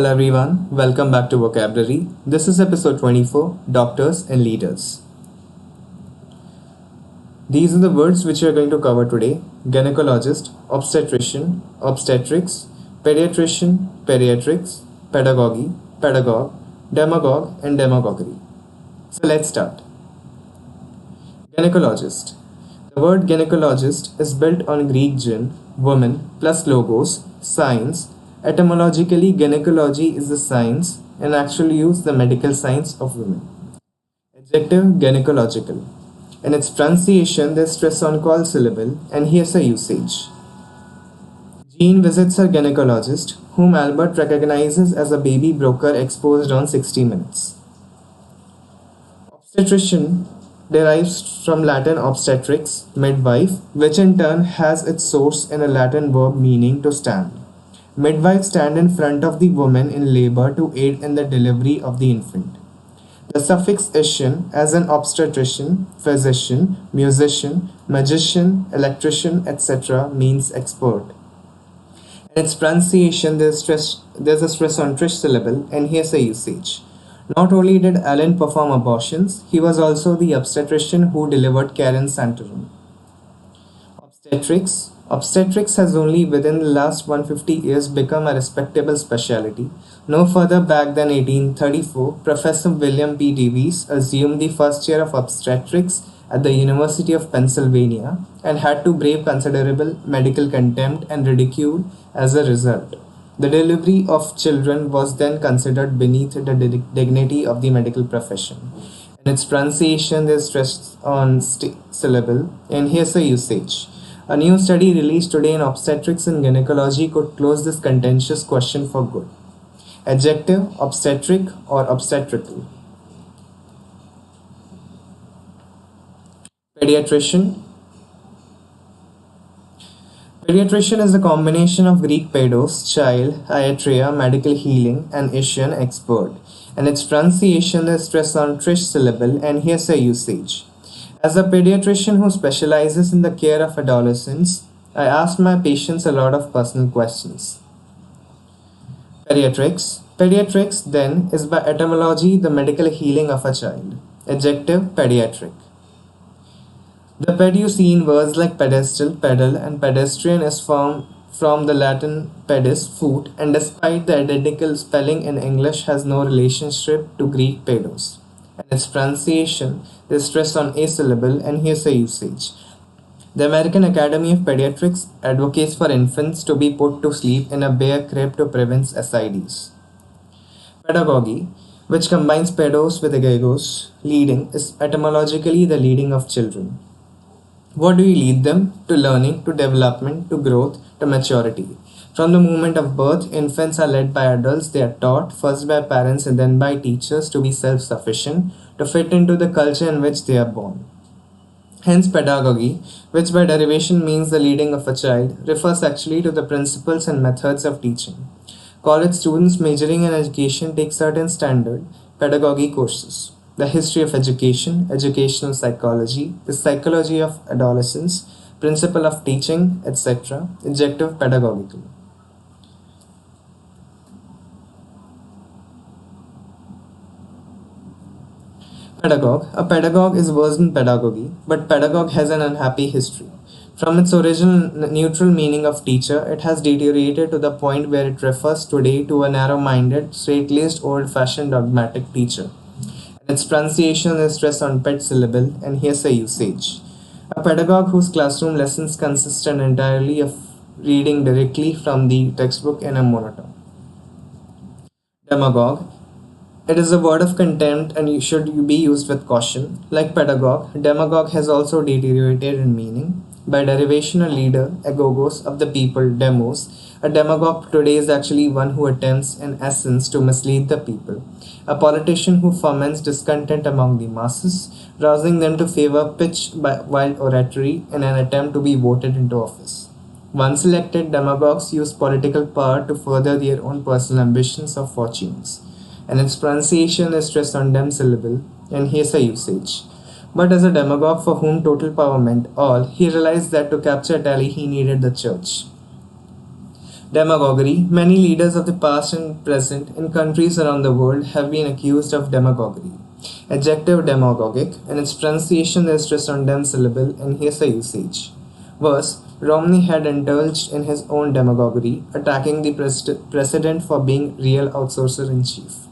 Hello everyone, welcome back to Vocabulary. This is episode 24, Doctors and Leaders. These are the words which we are going to cover today: gynecologist, obstetrician, obstetrics, pediatrician, pediatrics, pedagogy, pedagogue, demagogue, and demagoguery. So let's start. Gynecologist. The word gynecologist is built on Greek gyn, woman, plus logos, science. Etymologically, gynecology is the science, and actual use the medical science of women. Adjective gynecological. In its pronunciation, there's stress on call syllable, and here's a usage. Jean visits her gynecologist, whom Albert recognizes as a baby broker exposed on 60 Minutes. Obstetrician derives from Latin obstetrix, midwife, which in turn has its source in a Latin verb meaning to stand. Midwives stand in front of the woman in labor to aid in the delivery of the infant. The suffix "ician", as in obstetrician, physician, musician, magician, electrician, etc., means expert. In its pronunciation, there's a stress on trish syllable, and here's a usage. Not only did Allen perform abortions, he was also the obstetrician who delivered Karen Santorum. Obstetrics. Obstetrics has only within the last 150 years become a respectable specialty. No further back than 1834, Professor William P. Davies assumed the first chair of obstetrics at the University of Pennsylvania and had to brave considerable medical contempt and ridicule as a result. The delivery of children was then considered beneath the dignity of the medical profession. In its pronunciation, there is stress on syllable, and here's a usage. A new study released today in Obstetrics and Gynecology could close this contentious question for good. Adjective, obstetric or obstetrical. Pediatrician. Pediatrician is a combination of Greek pedos, child, iatria, medical healing, and Asian, expert. And its pronunciation, there is stress on trish syllable, and here's a usage. As a pediatrician who specializes in the care of adolescents, I ask my patients a lot of personal questions. Pediatrics. Pediatrics, then, is by etymology the medical healing of a child. Adjective, pediatric. The ped you see in words like pedestal, pedal, and pedestrian is from the Latin pedis, foot, and despite the identical spelling in English has no relationship to Greek pedos. And its pronunciation, there's stress on a syllable, and here's a usage. The American Academy of Pediatrics advocates for infants to be put to sleep in a bare crib to prevent SIDs. Pedagogy, which combines pedos with agogos, leading, is etymologically the leading of children. What do you lead them? To learning, to development, to growth, to maturity. From the moment of birth, infants are led by adults. They are taught, first by parents and then by teachers, to be self-sufficient, to fit into the culture in which they are born. Hence, pedagogy, which by derivation means the leading of a child, refers actually to the principles and methods of teaching. College students majoring in education take certain standard pedagogy courses. The history of education, educational psychology, the psychology of adolescence, principle of teaching, etc. Adjective pedagogical. Pedagogue. A pedagogue is versed in pedagogy, but pedagogue has an unhappy history. From its original neutral meaning of teacher, it has deteriorated to the point where it refers today to a narrow-minded, straight-laced, old-fashioned dogmatic teacher. And its pronunciation is stress on pet syllable, and here's a usage. A pedagogue whose classroom lessons consist entirely of reading directly from the textbook in a monotone. Demagogue. It is a word of contempt and should be used with caution. Like pedagogue, demagogue has also deteriorated in meaning. By derivation, a leader, agogos, of the people, demos. A demagogue today is actually one who attempts, in essence, to mislead the people. A politician who foments discontent among the masses, rousing them to favor pitch by wild oratory in an attempt to be voted into office. Once elected, demagogues use political power to further their own personal ambitions or fortunes. And its pronunciation is stressed on dem syllable, and here's a usage. But as a demagogue for whom total power meant all, he realized that to capture Delhi he needed the church. Demagoguery. Many leaders of the past and present in countries around the world have been accused of demagoguery. Adjective demagogic, and its pronunciation is stressed on dem syllable in hearsay usage. Verse, Romney had indulged in his own demagoguery, attacking the president for being real outsourcer in chief.